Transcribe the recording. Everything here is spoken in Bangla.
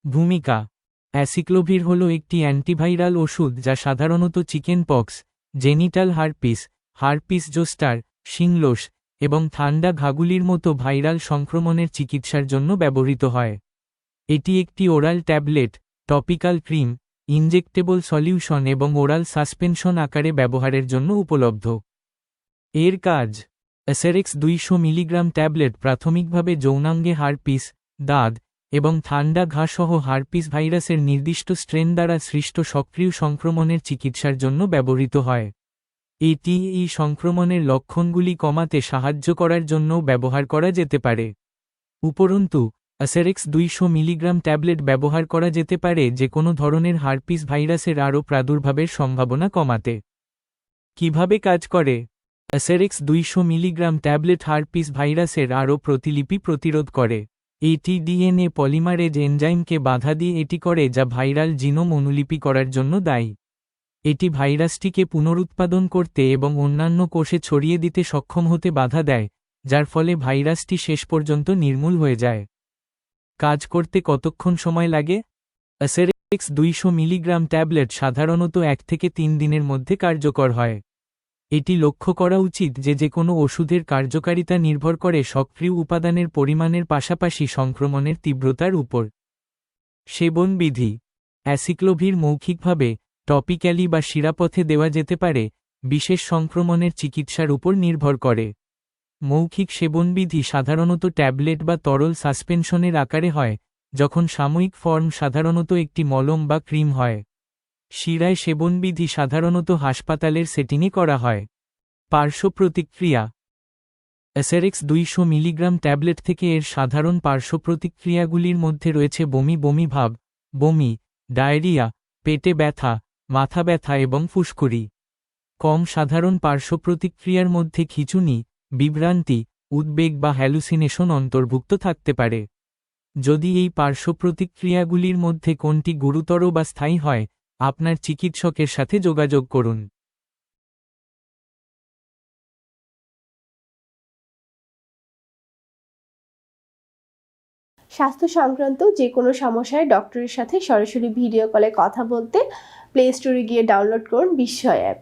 ভূমিকা। অ্যাসিক্লোভির হল একটি অ্যান্টিভাইরাল ওষুধ যা সাধারণত chicken pox, genital herpes, herpes zoster, shingles এবং ঠান্ডা ঘাগুলির মতো ভাইরাল সংক্রমণের চিকিৎসার জন্য ব্যবহৃত হয়। এটি একটি oral tablet, topical cream, injectable solution এবং ওরাল সাসপেনশন আকারে ব্যবহারের জন্য উপলব্ধ। এর কাজ: অ্যাসেরেক্স 200 মিলিগ্রাম ট্যাবলেট প্রাথমিকভাবে যৌনাঙ্গে হার্পিস, দাঁত এবং ঠান্ডা ঘা সহ হার্পিস ভাইরাসের নির্দিষ্ট স্ট্রেন দ্বারা সৃষ্ট সক্রিয় সংক্রমণের চিকিৎসার জন্য ব্যবহৃত হয়। এটি এই সংক্রমণের লক্ষণগুলি কমাতে সাহায্য করার জন্যও ব্যবহার করা যেতে পারে। উপরন্তু, অ্যাসেরেক্স 200 মিলিগ্রাম ট্যাবলেট ব্যবহার করা যেতে পারে যে কোনো ধরনের হার্পিস ভাইরাসের আরও প্রাদুর্ভাবের সম্ভাবনা কমাতে। কিভাবে কাজ করে? অ্যাসেরেক্স 200 মিলিগ্রাম ট্যাবলেট হার্পিস ভাইরাসের আরও প্রতিলিপি প্রতিরোধ করে। এটি ডিএনএ পলিমারেজ এনজাইমকে বাধা দিয়ে এটি করে যা ভাইরাল জিনোম অনুলিপি করার জন্য দায়ী। এটি ভাইরাসটিকে পুনরুৎপাদন করতে এবং অন্যান্য কোষে ছড়িয়ে দিতে সক্ষম হতে বাধা দেয়, যার ফলে ভাইরাসটি শেষ পর্যন্ত নির্মূল হয়ে যায়। কাজ করতে কতক্ষণ সময় লাগে? অ্যাসেরেক্স 200 মিলিগ্রাম ট্যাবলেট সাধারণত 1 থেকে 3 দিনের মধ্যে কার্যকর হয়। এটি লক্ষ্য করা উচিত যে কোনো ওষুধের কার্যকারিতা নির্ভর করে সক্রিয় উপাদানের পরিমাণের পাশাপাশি সংক্রমণের তীব্রতার উপর। সেবনবিধি: অ্যাসিক্লোভির মৌখিকভাবে, টপিক্যালি বা শিরাপথে দেওয়া যেতে পারে, বিশেষ সংক্রমণের চিকিৎসার উপর নির্ভর করে। মৌখিক সেবনবিধি সাধারণত ট্যাবলেট বা তরল সাসপেনশনের আকারে হয়, যখন সাময়িক ফর্ম সাধারণত একটি মলম বা ক্রিম হয়। শিরায় সেবনবিধি সাধারণত হাসপাতালের সেটিংয়ে করা হয়। পার্শ্ব প্রতিক্রিয়া: অ্যাসেরেক্স 200 মিলিগ্রাম ট্যাবলেট থেকে এর সাধারণ পার্শ্ব প্রতিক্রিয়াগুলির মধ্যে রয়েছে বমি বমি ভাব, বমি, ডায়রিয়া, পেটে ব্যথা, মাথা ব্যথা এবং ফুসকুড়ি। কম সাধারণ পার্শ্ব প্রতিক্রিয়ার মধ্যে খিঁচুনি, বিভ্রান্তি, উদ্বেগ বা হ্যালুসিনেশন অন্তর্ভুক্ত থাকতে পারে। যদি এই পার্শ্ব প্রতিক্রিয়াগুলির মধ্যে কোনটি গুরুতর বা স্থায়ী হয়, আপনার চিকিৎসকের সাথে যোগাযোগ করুন। স্বাস্থ্য সংক্রান্ত যে কোনো সমস্যায় ডক্টরের সাথে সরাসরি ভিডিও কলে কথা বলতে প্লে স্টোরে গিয়ে ডাউনলোড করুন বিস্ময় অ্যাপ।